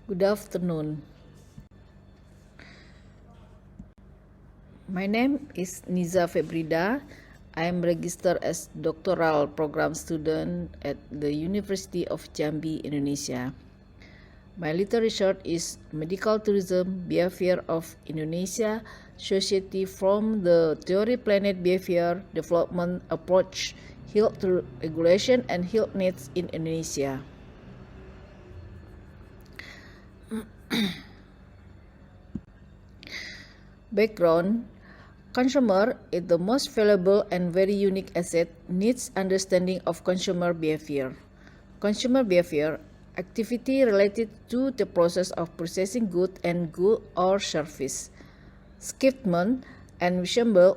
Good afternoon. My name is Niza Febrida. I am registered as doctoral program student at the University of Jambi, Indonesia. My little research is Medical Tourism Behavior of Indonesia, Society from the Theory Planet Behavior Development Approach, Health Regulation and Health Needs in Indonesia. Background: consumer is the most valuable and very unique asset, needs understanding of consumer behavior. Consumer behavior, activity related to the process of processing good or service. Skipment and ensemble.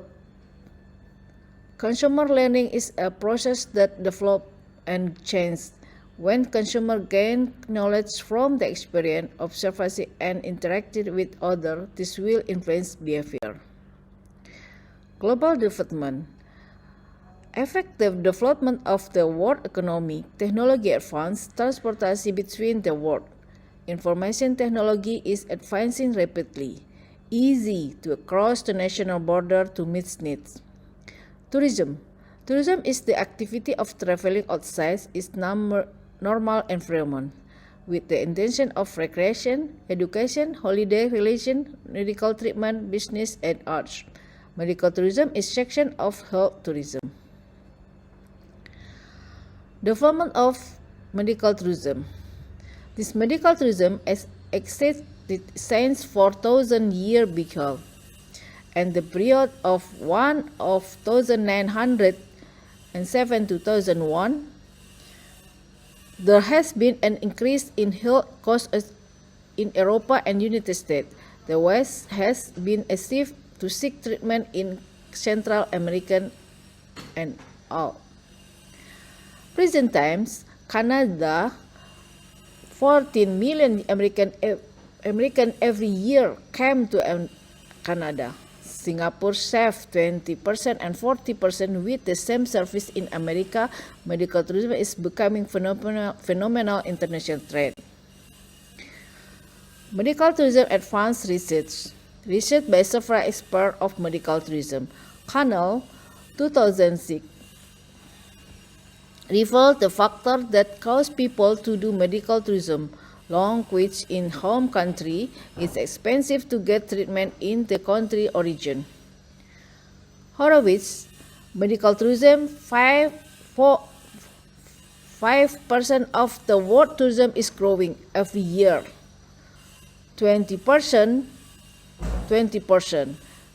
Consumer learning is a process that develops and changes. When consumer gain knowledge from the experience, observation, and interacted with others, this will influence behavior. Global development. Effective development of the world economy, technology advance, transportation between the world. Information technology is advancing rapidly, easy to cross the national border to meet needs. Tourism. Tourism is the activity of traveling outside its normal environment with the intention of recreation, education, holiday relation, medical treatment, business, and arts. Medical tourism is section of health tourism. Development of medical tourism. This medical tourism has existed since 4,000 years before, and the period of 1907 to 2001, there has been an increase in health costs in Europe and United States. The West has been achieved to seek treatment in Central American and all. Present times, Canada, 14 million American every year came to Canada. Singapore save 20% and 40% with the same service in America. Medical tourism is becoming phenomenal international trend. Medical tourism advanced research. Research by several experts of medical tourism. Cannell, 2006, revealed the factors that cause people to do medical tourism. Long which in home country, it's expensive to get treatment in the country origin. Horowitz, medical tourism, 5% of the world tourism is growing every year. 20%.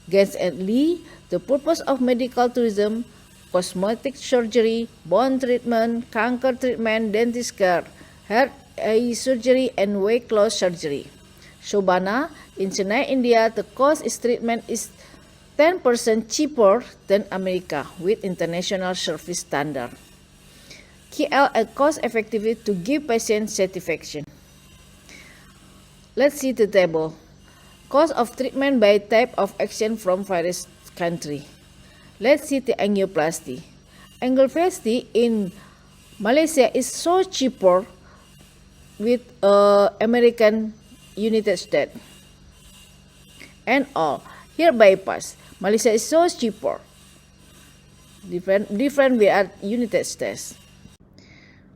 Gaines and Lee, the purpose of medical tourism, cosmetic surgery, bone treatment, cancer treatment, dentist care, hair surgery, and weight loss surgery. Shobana, in Chennai, India, the cost is treatment is 10% cheaper than America with international service standard. KL and cost effectively to give patient satisfaction. Let's see the table. Cost of treatment by type of action from various country. Let's see the angioplasty. Angioplasty in Malaysia is so cheaper with American United States and all. Here bypass, Malaysia is so cheaper. Different we are United States.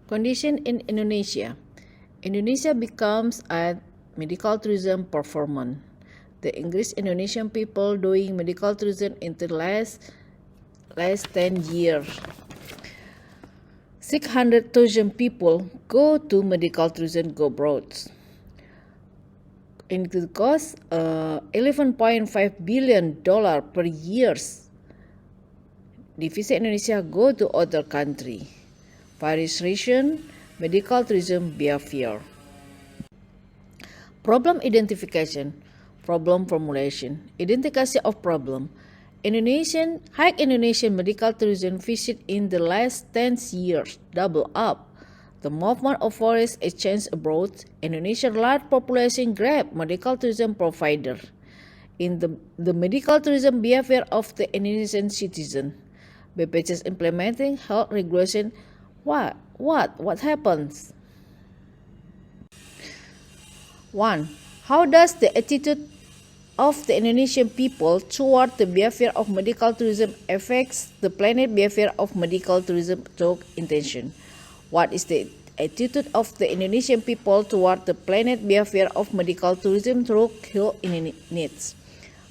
Condition in Indonesia. Indonesia becomes a medical tourism performance. The English Indonesian people doing medical tourism in the last 10 years. 600,000 people go to medical tourism go abroad. It costs $11.5 billion per year. Divisi Indonesia go to other country. Various reason, medical tourism behavior. Problem identification, problem formulation, identification of problem. High Indonesian medical tourism visit in the last 10 years double up. The movement of foreign exchange abroad, Indonesia's large population grab medical tourism provider. In the medical tourism behavior of the Indonesian citizen, BPJS implementing health regulation. What happens? 1. How does the attitude of the Indonesian people toward the behavior of medical tourism affects the planned behavior of medical tourism through intention? What is the attitude of the Indonesian people toward the planned behavior of medical tourism through health needs?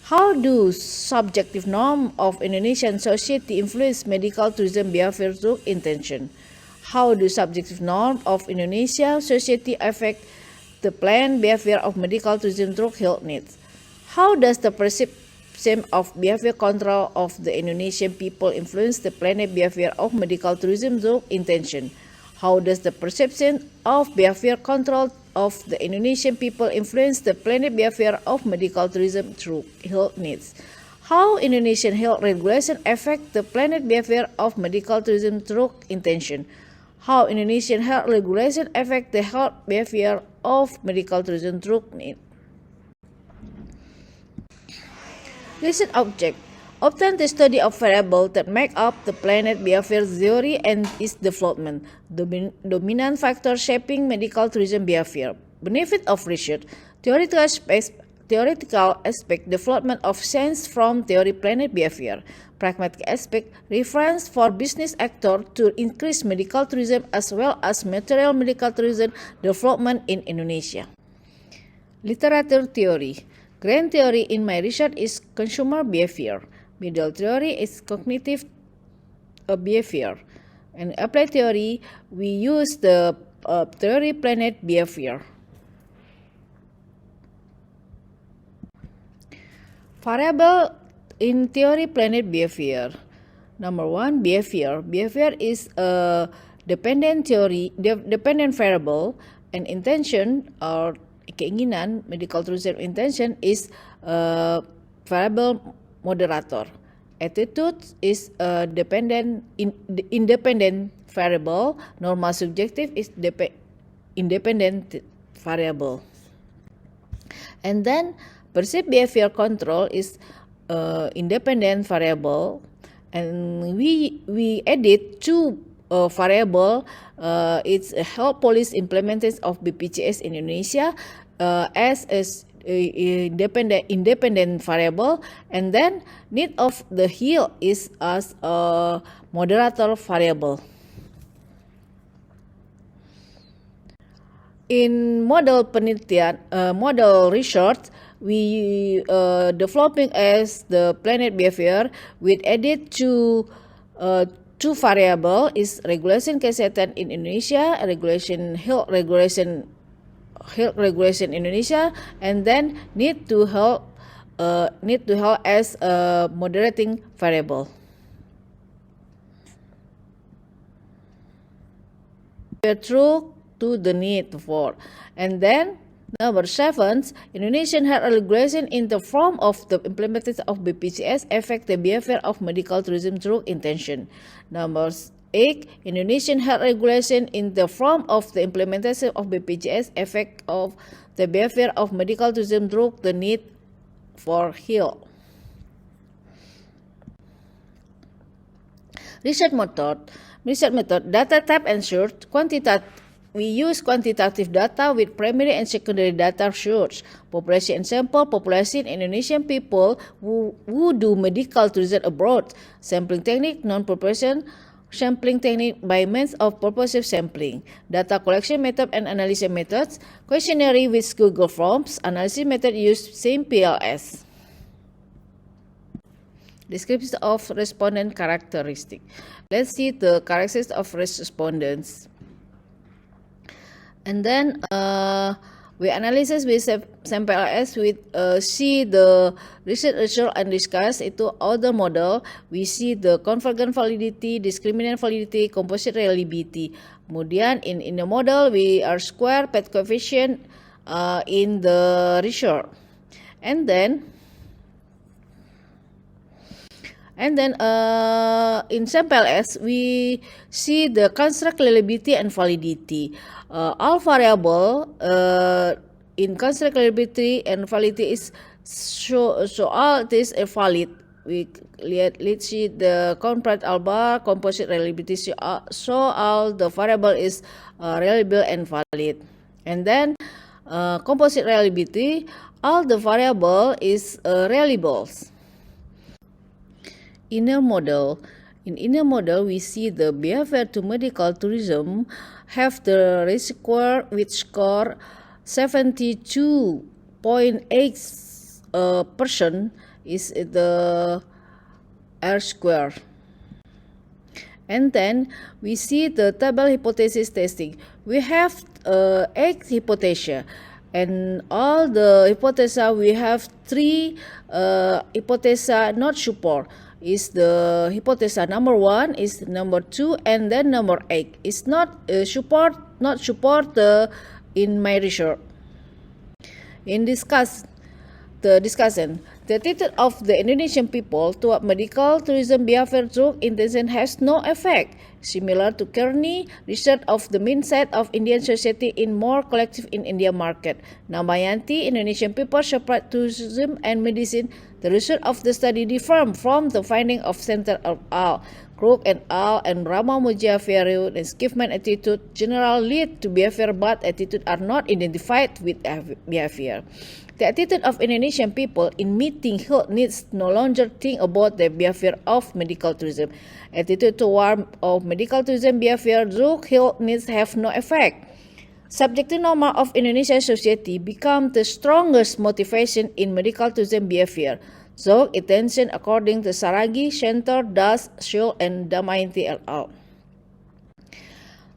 How do subjective norms of Indonesian society influence medical tourism behavior through intention? How do subjective norms of Indonesian society affect the planned behavior of medical tourism through health needs? How does the perception of behavior control of the Indonesian people influence the planned behavior of medical tourism through intention? How does the perception of behavior control of the Indonesian people influence the planned behavior of medical tourism through health needs? How Indonesian health regulation affect the planned behavior of medical tourism through intention? How Indonesian health regulation affect the health behavior of medical tourism through need? Research object. Obtain the study of variables that make up the planned behavior theory and its development. Dominant factor shaping medical tourism behavior. Benefit of research. Theoretical aspect development of science from theory planned behavior. Pragmatic aspect reference for business actor to increase medical tourism as well as material medical tourism development in Indonesia. Literature theory. Grand theory in my research is consumer behavior. Middle theory is cognitive behavior. And applied theory, we use the theory planned behavior. Variable in theory planned behavior. Number 1, behavior. Behavior is a dependent variable, and intention or keinginan, medical tourism intention is a variable moderator. Attitude is a independent variable. Normal subjective is independent variable. And then perceived behavior control is independent variable, and we added two variable. It's a health policy implementation of BPJS in Indonesia as independent variable, and then need of the health is as a moderator variable. In model penelitian, model research, we developing as the planned behavior with added two variable is regulation kesehatan in Indonesia, health regulation Indonesia, and then need to help as a moderating variable. True to the need for. And then number 7, Indonesian health regulation in the form of the implementation of BPJS affect the behavior of medical tourism through intention. Number 8, Indonesian health regulation in the form of the implementation of BPJS effect of the behavior of medical tourism through the need for health. Research method, data type and search. We use quantitative data with primary and secondary data source. Population and sample population Indonesian people who do medical tourism abroad. Sampling technique, non-population sampling technique by means of purposive sampling. Data collection method and analysis methods. Questionnaire with Google Forms. Analysis method use same PLS. Description of respondent characteristic. Let's see the characteristics of respondents. And then we analysis with sample LS with see the research result and discuss itu other model. We see the convergent validity, discriminant validity, composite reliability. Kemudian in the model we are square pet coefficient in the research. And then in sample S, we see the construct reliability and validity. All variable in construct reliability and validity is so all this is valid. Let's see the composite alba composite reliability. So all the variable is reliable and valid. And then composite reliability, all the variable is reliables. Inner model. In inner model, we see the behavior to medical tourism have the reservoir which score 72.8% is the R square. And then we see the table hypothesis testing. We have 8 hypotheses, and all the hypotheses we have 3 hypotheses not support. Is the hypothesis number 1, is number 2, and then number 8 is not support in my research. In the discussion, the attitude of the Indonesian people toward medical tourism behavior through intention has no effect. Similar to Kearney research of the mindset of Indian society in more collective in India market. Namayanti, Indonesian people separate tourism and medicine. The result of the study differ from the finding of Center et al., Crook et al., and Rama Mujafiru and Skiffman attitude generally lead to behavior, but attitude are not identified with behavior. The attitude of Indonesian people in meeting health needs no longer think about the behavior of medical tourism. Attitude toward of medical tourism behavior through health needs have no effect. Subjective norma of Indonesian society become the strongest motivation in medical tourism behavior. So, attention according to Saragi, Center, Das, Schul, and Damayanti et al.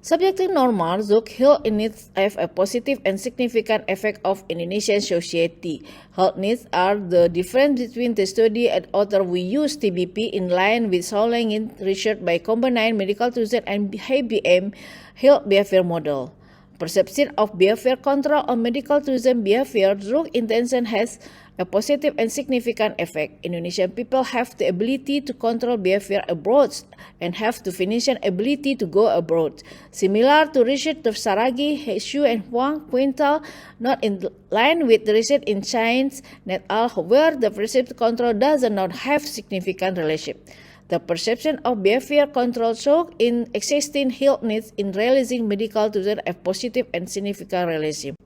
Subjective norma Zuk health needs have a positive and significant effect of Indonesian society. Health needs are the difference between the study and author. We use TBP in line with Solingen research by combining medical tourism and HBM health behavior model. Perception of behavior control on medical tourism behavior through intention has a positive and significant effect. Indonesian people have the ability to control behavior abroad and have the financial ability to go abroad. Similar to research of Saragi, Xu, and Huang Quintal, not in line with the research in science et al., where the perceived control does not have significant relationship. The perception of behavior control show in existing health needs in realizing medical tourism a positive and significant relationship.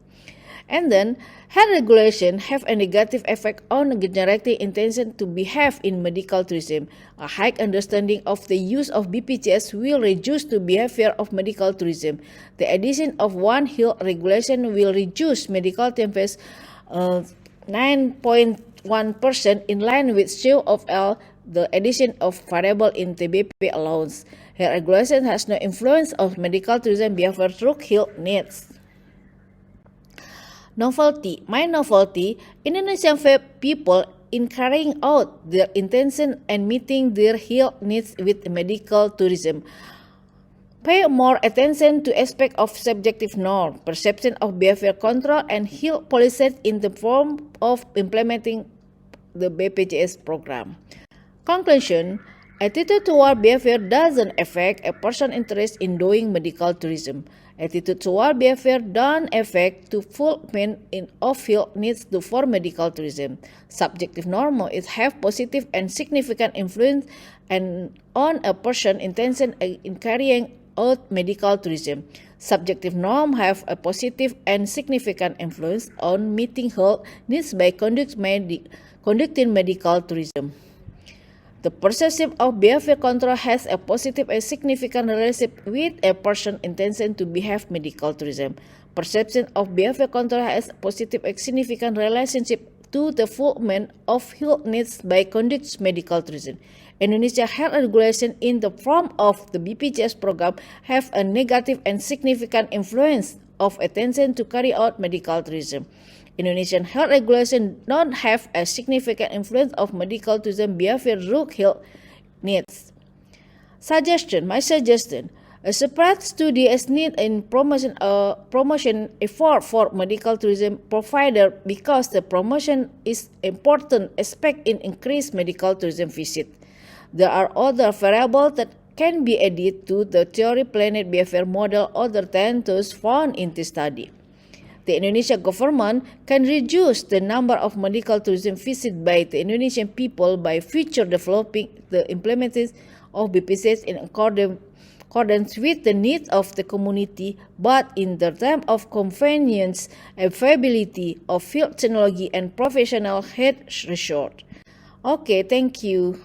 And then, health regulation have a negative effect on generating intention to behave in medical tourism. A high understanding of the use of BPJS will reduce the behavior of medical tourism. The addition of one health regulation will reduce medical tempest 9.1% in line with Xu of L. The addition of variable in TBP allowance. Health regulation has no influence of medical tourism behavior through health needs. Novelty. My novelty, Indonesian people in carrying out their intention and meeting their health needs with medical tourism. Pay more attention to aspects of subjective norm, perception of behavior control, and health policies in the form of implementing the BPJS program. Conclusion. Attitude toward behavior doesn't affect a person's interest in doing medical tourism. Attitude toward behavior don't affect the fulfillment of health needs for medical tourism. Subjective norm is have positive and significant influence on a person's intention in carrying out medical tourism. Subjective norm have a positive and significant influence on meeting health needs by conducting medical tourism. The perception of behavior control has a positive and significant relationship with a person's intention to behave medical tourism. Perception of behavior control has a positive and significant relationship to the fulfillment of health needs by conducting medical tourism. Indonesia health regulation in the form of the BPJS program have a negative and significant influence of attention to carry out medical tourism. Indonesian health regulation don't have a significant influence of medical tourism behavior through health needs. My suggestion, a separate study is needed in promotion effort for medical tourism provider because the promotion is important aspect in increased medical tourism visit. There are other variables that can be added to the theory planet behavior model other than those found in this study. The Indonesian government can reduce the number of medical tourism visits by the Indonesian people by future developing the implementation of BPJS in accordance with the needs of the community, but in the terms of convenience, availability of field technology, and professional health resort. Okay, thank you.